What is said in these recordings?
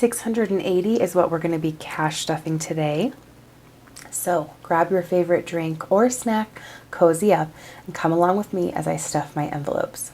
$680 is what we're going to be cash stuffing today. So grab your favorite drink or snack, cozy up, and come along with me as I stuff my envelopes.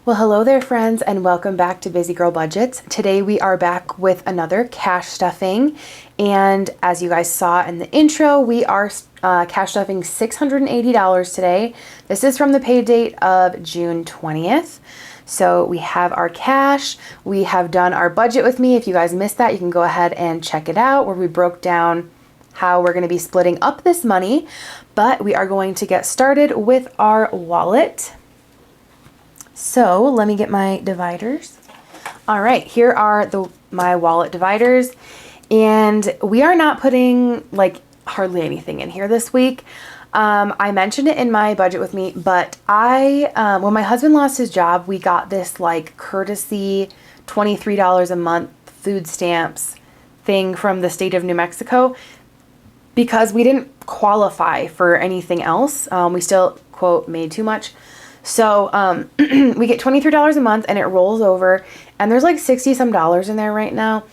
Well, hello there, friends, and welcome back to Busy Girl Budgets. Today we are back with another cash stuffing, and as you guys saw in the intro, we are cash stuffing $680 today. This is from the pay date of June 20th. So we have our cash. We have done our budget with me. If you guys missed that, you can go ahead and check it out, where we broke down how we're going to be splitting up this money. But we are going to get started with our wallet. So let me get my dividers. All right, here are my wallet dividers, and we are not putting like hardly anything in here this week. I mentioned it in my budget with me, but when my husband lost his job, we got this like courtesy $23 a month food stamps thing from the state of New Mexico because we didn't qualify for anything else. We still, quote, made too much. So we get $23 a month and it rolls over, and there's like 60 some dollars in there right now.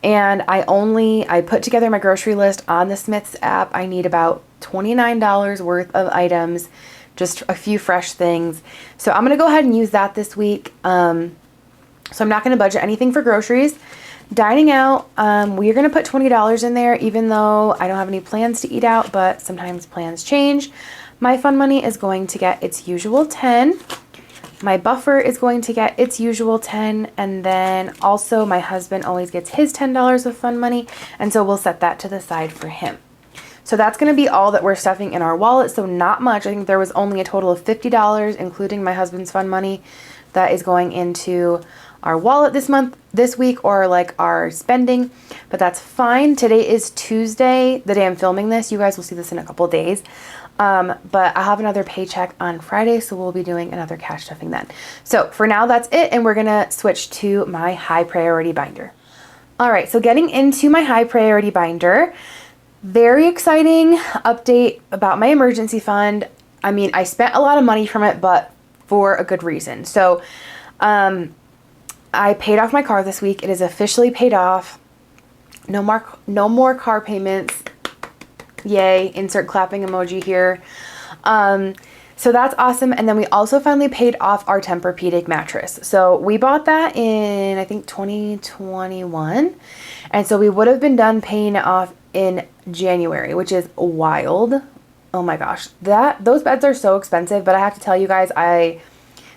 And I put together my grocery list on the Smith's app. I need about $29 worth of items, just a few fresh things. So I'm going to go ahead and use that this week. So I'm not going to budget anything for groceries. Dining out, we're going to put $20 in there, even though I don't have any plans to eat out, but sometimes plans change. My fun money is going to get its usual 10. My buffer is going to get its usual 10. And then also my husband always gets his $10 of fun money. And so we'll set that to the side for him. So that's going to be all that we're stuffing in our wallet. So not much. I think there was only a total of $50, including my husband's fun money, that is going into our wallet this week, or like our spending, but that's fine. Today is Tuesday, the day I'm filming this. You guys will see this in a couple days. But I'll have another paycheck on Friday, so we'll be doing another cash stuffing then. So for now, that's it, and we're gonna switch to my high priority binder. All right, so getting into my high priority binder, very exciting update about my emergency fund. I mean, I spent a lot of money from it, but for a good reason. So, I paid off my car this week. It is officially paid off. No more car payments. Yay, insert clapping emoji here. So that's awesome. And then we also finally paid off our Tempur-Pedic mattress. So we bought that in, I think, 2021. And so we would have been done paying it off in January, which is wild. Oh my gosh, those beds are so expensive, but I have to tell you guys,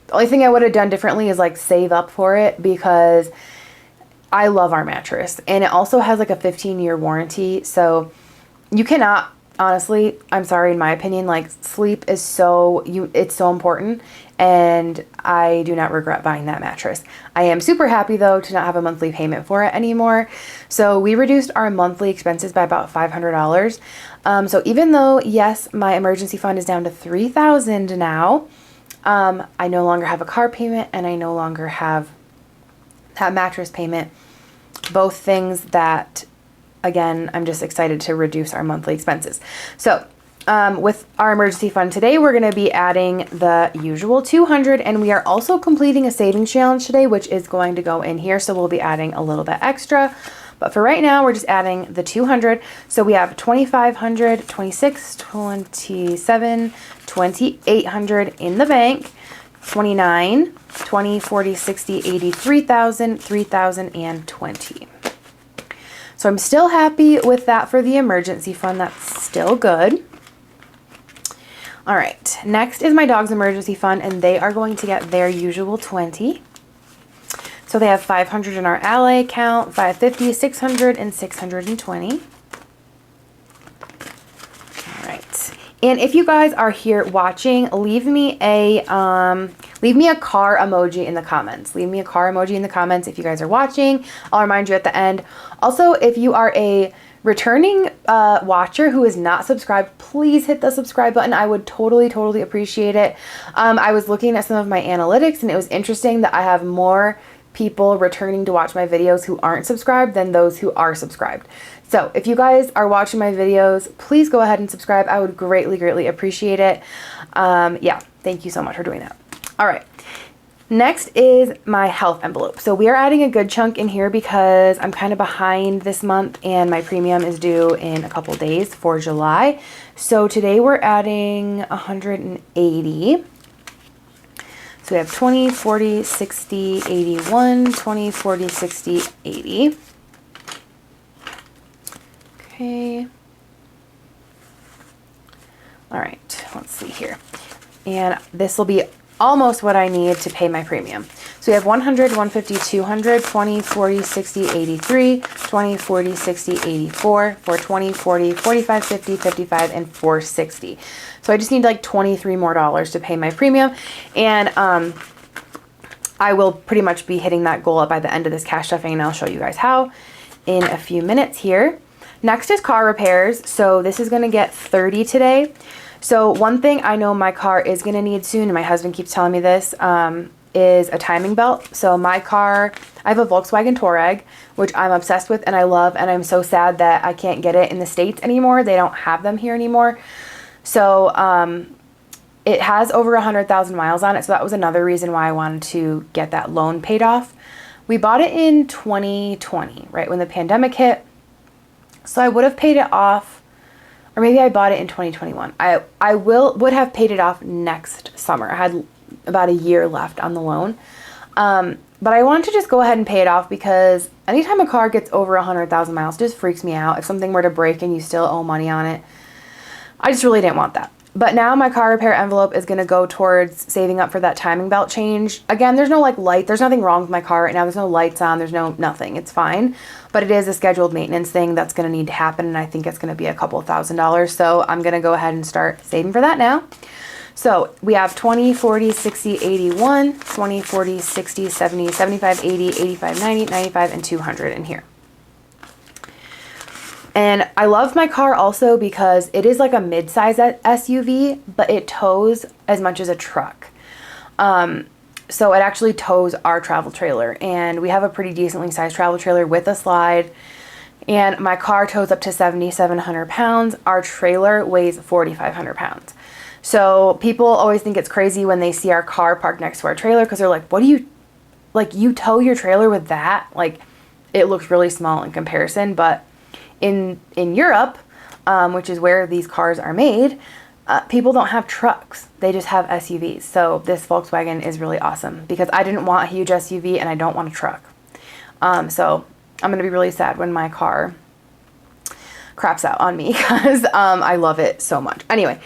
the only thing I would have done differently is like save up for it, because I love our mattress, and it also has like a 15-year warranty. So you cannot, honestly, I'm sorry, in my opinion, like sleep is it's so important, and I do not regret buying that mattress. I am super happy though to not have a monthly payment for it anymore. So we reduced our monthly expenses by about $500. So even though, yes, my emergency fund is down to $3,000 now, I no longer have a car payment, and I no longer have that mattress payment. Both things that, again, I'm just excited to reduce our monthly expenses. So with our emergency fund today, we're going to be adding the usual $200, and we are also completing a savings challenge today, which is going to go in here. So we'll be adding a little bit extra. But for right now, we're just adding the $200. So we have $2,500, $2,600, $2,700, $2,800 in the bank, $29,000, $20,000, $40,000, $60,000, $83,000, $3,000, and $20,000. So I'm still happy with that for the emergency fund. That's still good. All right, next is my dog's emergency fund, and they are going to get their usual $20,000. So they have $500 in our Ally account, $550, $600, and $620. All right. And if you guys are here watching, leave me a car emoji in the comments. Leave me a car emoji in the comments if you guys are watching. I'll remind you at the end. Also, if you are a returning watcher who is not subscribed, please hit the subscribe button. I would totally appreciate it. I was looking at some of my analytics, and it was interesting that I have more people returning to watch my videos who aren't subscribed than those who are subscribed. So if you guys are watching my videos, please go ahead and subscribe. I would greatly, greatly appreciate it. Yeah, thank you so much for doing that. All right. Next is my health envelope. So we are adding a good chunk in here because I'm kind of behind this month and my premium is due in a couple days for July. So today we're adding 180. So we have 20, 40, 60, 81, 20, 40, 60, 80. Okay. All right, let's see here. And this will be almost what I need to pay my premium. So we have 100, 150, 200, 20, 40, 60, 83, 20, 40, 60, 84, 420, 40, 45, 50, 55, and 460. So I just need like $23 more to pay my premium. And I will pretty much be hitting that goal by the end of this cash stuffing, and I'll show you guys how in a few minutes here. Next is car repairs. So this is gonna get 30 today. So one thing I know my car is going to need soon, and my husband keeps telling me this, is a timing belt. So my car, I have a Volkswagen Touareg, which I'm obsessed with and I love, and I'm so sad that I can't get it in the States anymore. They don't have them here anymore. So it has over 100,000 miles on it, so that was another reason why I wanted to get that loan paid off. We bought it in 2020, right when the pandemic hit. So I would have paid it off. Or maybe I bought it in 2021. I would have paid it off next summer. I had about a year left on the loan. But I wanted to just go ahead and pay it off because anytime a car gets over 100,000 miles, it just freaks me out. If something were to break and you still owe money on it, I just really didn't want that. But now my car repair envelope is going to go towards saving up for that timing belt change. Again, there's no like light. There's nothing wrong with my car right now. There's no lights on. There's no nothing. It's fine. But it is a scheduled maintenance thing that's going to need to happen. And I think it's going to be a couple $1,000s. So I'm going to go ahead and start saving for that now. So we have 20, 40, 60, 81, 20, 40, 60, 70, 75, 80, 85, 90, 95, and 200 in here. And I love my car also because it is like a mid-size SUV, but it tows as much as a truck. So it actually tows our travel trailer, and we have a pretty decently sized travel trailer with a slide, and my car tows up to 7,700 pounds. Our trailer weighs 4,500 pounds. So people always think it's crazy when they see our car parked next to our trailer because they're like, what do you, like you tow your trailer with that? Like it looks really small in comparison, but in Europe, which is where these cars are made, people don't have trucks. They just have SUVs. So this Volkswagen is really awesome because I didn't want a huge SUV and I don't want a truck. So I'm going to be really sad when my car craps out on me because I love it so much. Anyway,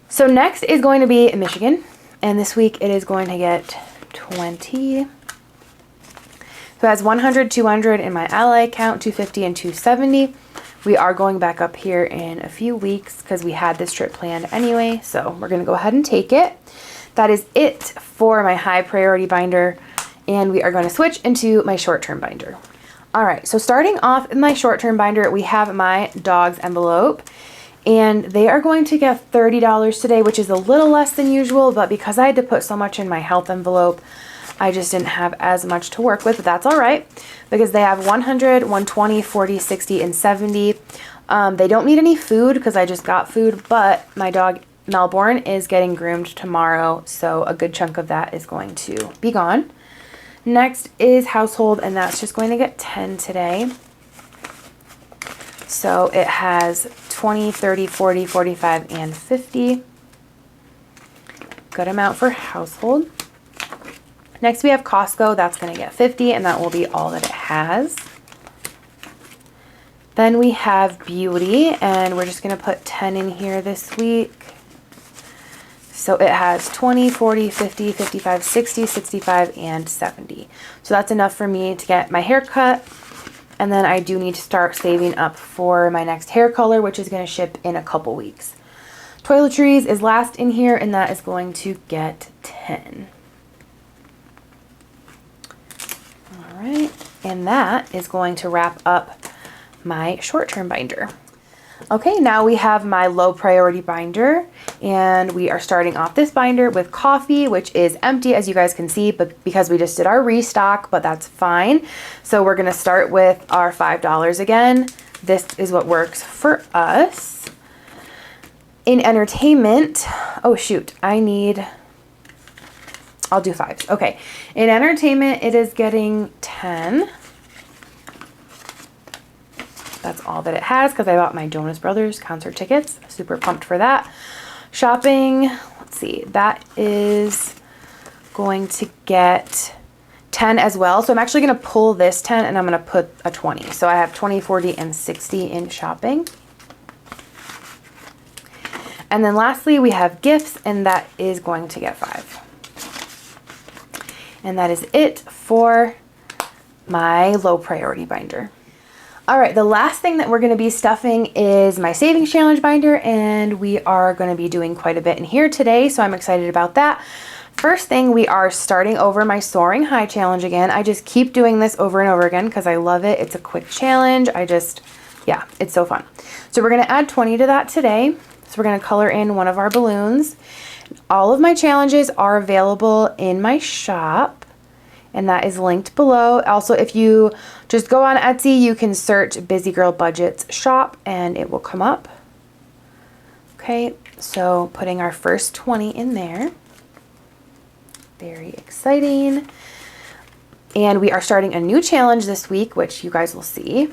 so next is going to be Michigan. And this week it is going to get 20. So it has 100, 200 in my ally account, 250 and 270. We are going back up here in a few weeks because we had this trip planned anyway. So we're going to go ahead and take it. That is it for my high priority binder. And we are going to switch into my short-term binder. All right, so starting off in my short-term binder, we have my dog's envelope. And they are going to get $30 today, which is a little less than usual. But because I had to put so much in my health envelope, I just didn't have as much to work with, but that's all right because they have 100, 120, 40, 60, and 70. They don't need any food because I just got food, but my dog Melbourne is getting groomed tomorrow, so a good chunk of that is going to be gone. Next is household, and that's just going to get 10 today. So it has 20, 30, 40, 45, and 50. Good amount for household. Next we have Costco, that's going to get 50, and that will be all that it has. Then we have beauty, and we're just going to put 10 in here this week. So it has 20, 40, 50, 55, 60, 65, and 70. So that's enough for me to get my hair cut. And then I do need to start saving up for my next hair color, which is going to ship in a couple weeks. Toiletries is last in here, and that is going to get 10. All right, and that is going to wrap up my short-term binder. Okay, now we have my low priority binder, and we are starting off this binder with coffee, which is empty as you guys can see, but because we just did our restock, but that's fine. So we're gonna start with our $5 again. This is what works for us. In entertainment, oh shoot, I'll do 5s. Okay, in entertainment, it is getting 10. That's all that it has because I bought my Jonas Brothers concert tickets. Super pumped for that. Shopping, let's see, that is going to get 10 as well. So I'm actually going to pull this 10 and I'm going to put a 20. So I have 20, 40, and 60 in shopping. And then lastly, we have gifts, and that is going to get 5. And that is it for my low priority binder. All right, the last thing that we're going to be stuffing is my savings challenge binder, and we are going to be doing quite a bit in here today, so I'm excited about that. First thing, we are starting over my soaring high challenge again. I just keep doing this over and over again because I love it. It's a quick challenge. Yeah, it's so fun. So we're going to add 20 to that today. So we're going to color in one of our balloons. All of my challenges are available in my shop, and that is linked below. Also, if you just go on Etsy, you can search Busy Girl Budgets shop and it will come up. Okay, so putting our first 20 in there. Very exciting. And we are starting a new challenge this week, which you guys will see.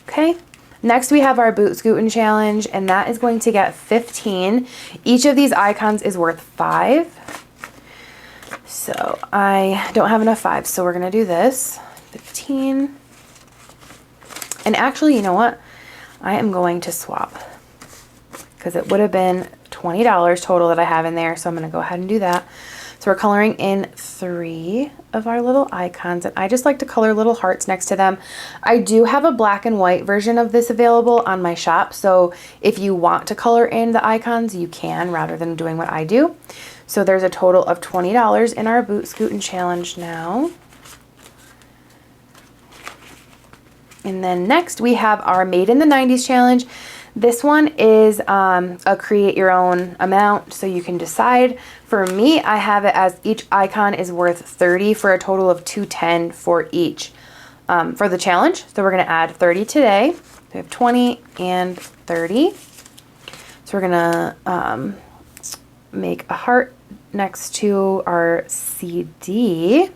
Okay, next we have our boot scootin' challenge, and that is going to get 15. Each of these icons is worth 5. So I don't have enough 5s, so we're gonna do this. 15. And actually, you know what? I am going to swap because it would have been $20 total that I have in there. So I'm gonna go ahead and do that. So we're coloring in 3 of our little icons, and I just like to color little hearts next to them. I do have a black and white version of this available on my shop. So if you want to color in the icons, you can rather than doing what I do. So there's a total of $20 in our boot scootin' challenge now. And then next we have our Made in the 90s challenge. This one is a create your own amount, so you can decide. For me, I have it as each icon is worth 30 for a total of 210 for each for the challenge. So we're gonna add 30 today. We have 20 and 30. So we're gonna make a heart next to our CD.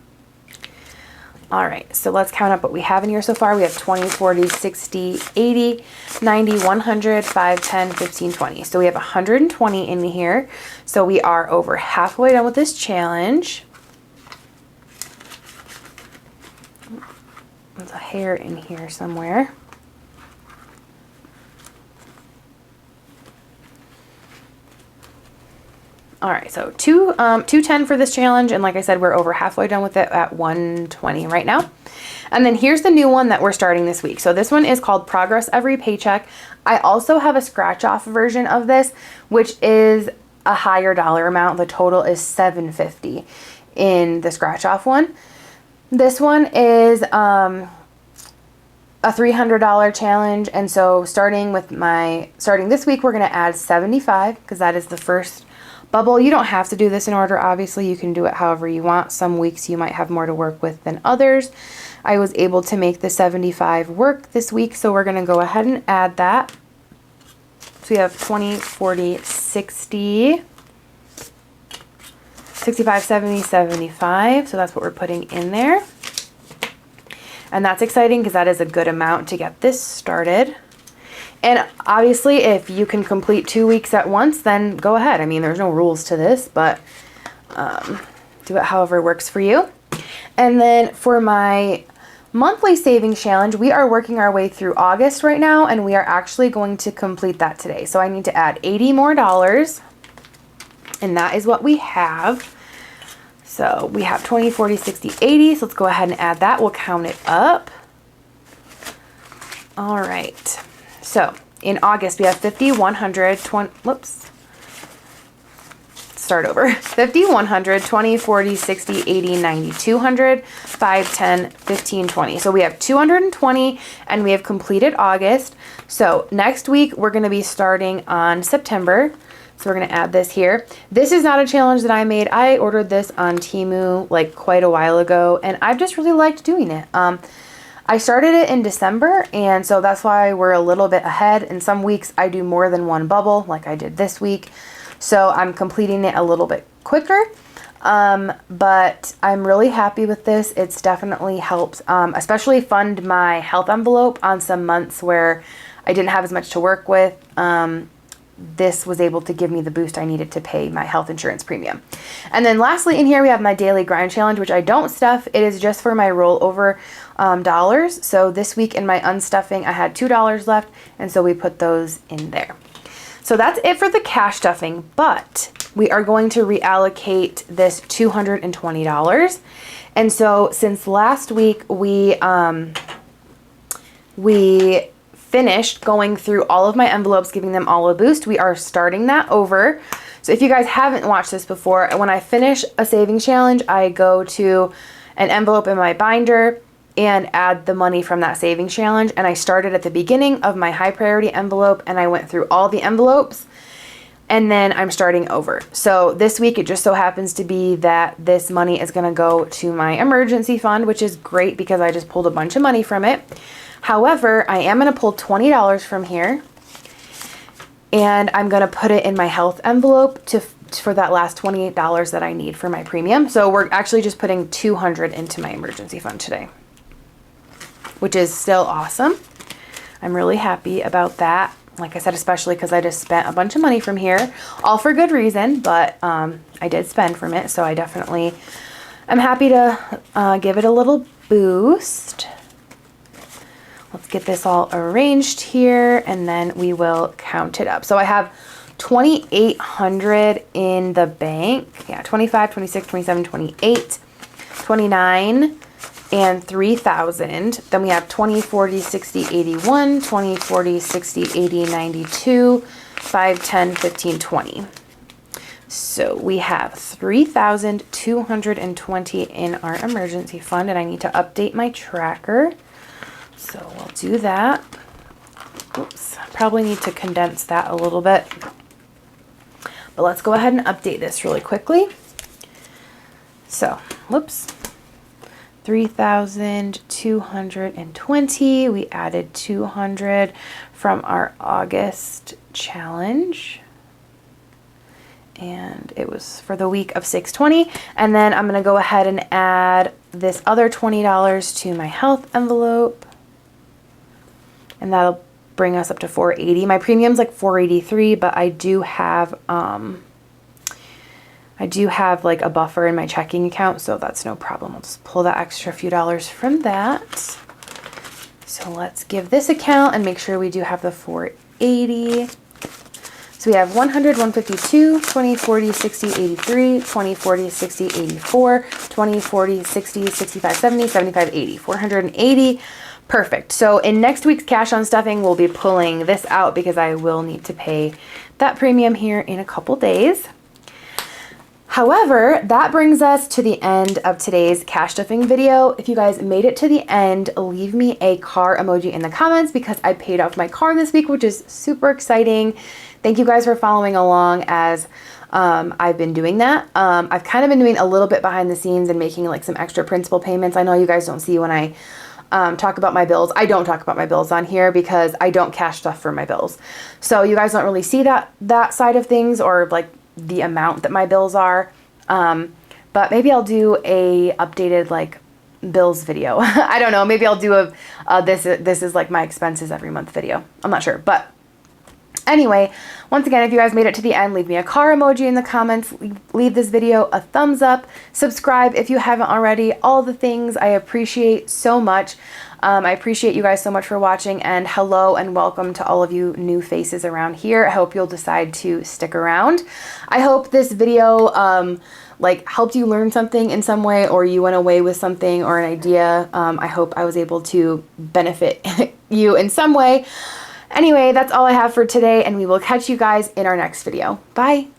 All right, so let's count up what we have in here so far. We have 20, 40, 60, 80, 90, 100, 5, 10, 15, 20. So we have 120 in here. So we are over halfway done with this challenge. There's a hair in here somewhere. All right, so 210 for this challenge, and like I said, we're over halfway done with it at 120 right now. And then here's the new one that we're starting this week. So this one is called Progress Every Paycheck. I also have a scratch-off version of this, which is a higher dollar amount. The total is $750 in the scratch-off one. This one is a $300 challenge, and so starting this week, we're gonna add 75 because that is the first bubble. You don't have to do this in order, obviously. You can do it however you want. Some weeks you might have more to work with than others. I was able to make the 75 work this week, so we're going to go ahead and add that. So we have 20, 40, 60, 65, 70, 75. So that's what we're putting in there. And that's exciting because that is a good amount to get this started. And obviously, if you can complete 2 weeks at once, then go ahead. I mean, there's no rules to this, but do it however works for you. And then for my monthly savings challenge, we are working our way through August right now, and we are actually going to complete that today. So I need to add $80 more, and that is what we have. So we have 20, 40, 60, 80. So let's go ahead and add that. We'll count it up. All right. So in August, we have 50, 100, 20, whoops. start over. 50, 100, 20, 40, 60, 80, 90, 200, 5, 10, 15, 20. So we have 220 and we have completed August. So next week we're going to be starting on September. So we're going to add this here. This is not a challenge that I made. I ordered this on Temu like quite a while ago and I've just really liked doing it. I started it in December, and so that's why we're a little bit ahead. In some weeks I do more than one bubble like I did this week. So I'm completing it a little bit quicker. But I'm really happy with this. It's definitely helped, especially fund my health envelope on some months where I didn't have as much to work with. This was able to give me the boost I needed to pay my health insurance premium. And then lastly in here we have my daily grind challenge, which I don't stuff. It is just for my rollover dollars. So this week in my unstuffing I had $2 left, and so we put those in there. So that's it for the cash stuffing, but we are going to reallocate this $220. And so since last week we finished going through all of my envelopes, giving them all a boost, we are starting that over. So if you guys haven't watched this before, when I finish a savings challenge, I go to an envelope in my binder and add the money from that savings challenge. And I started at the beginning of my high priority envelope and I went through all the envelopes and then I'm starting over. So this week it just so happens to be that this money is going to go to my emergency fund, which is great because I just pulled a bunch of money from it. However, I am going to pull $20 from here and I'm going to put it in my health envelope for that last $28 that I need for my premium. So we're actually just putting $200 into my emergency fund today, which is still awesome. I'm really happy about that. Like I said, especially because I just spent a bunch of money from here, all for good reason, but I did spend from it. So I definitely am happy to give it a little boost. Let's get this all arranged here and then we will count it up. So I have 2,800 in the bank. Yeah, 25, 26, 27, 28, 29, and 3,000. Then we have 20, 40, 60, 81, 20, 40, 60, 80, 92, 5, 10, 15, 20. So we have 3,220 in our emergency fund, and I need to update my tracker. So we'll do that. Oops, probably need to condense that a little bit. But let's go ahead and update this really quickly. So, whoops. 3,220. We added 200 from our August challenge. And it was for the week of 6/20. And then I'm going to go ahead and add this other $20 to my health envelope. And that'll bring us up to 480. My premium's like 483, but I do have like a buffer in my checking account, so that's no problem. I'll just pull that extra few dollars from that. So let's give this a count and make sure we do have the 480. So we have 100, 152, 20, 40, 60, 83, 20, 40, 60, 84, 20, 40, 60, 65, 70, 75, 80, 480. Perfect. So in next week's cash on stuffing, we'll be pulling this out because I will need to pay that premium here in a couple days. However, that brings us to the end of today's cash stuffing video. If you guys made it to the end, leave me a car emoji in the comments because I paid off my car this week, which is super exciting. Thank you guys for following along as I've been doing that. I've kind of been doing a little bit behind the scenes and making like some extra principal payments. I know you guys don't see when I talk about my bills. I don't talk about my bills on here because I don't cash stuff for my bills. So you guys don't really see that side of things or like the amount that my bills are. But maybe I'll do a updated like bills video. I don't know. Maybe I'll do a this is like my expenses every month video. I'm not sure. But anyway, once again, if you guys made it to the end, leave me a car emoji in the comments, leave this video a thumbs up, subscribe if you haven't already, all the things I appreciate so much. I appreciate you guys so much for watching, and hello and welcome to all of you new faces around here. I hope you'll decide to stick around. I hope this video like helped you learn something in some way, or you went away with something or an idea. I hope I was able to benefit you in some way. Anyway, that's all I have for today, and we will catch you guys in our next video. Bye.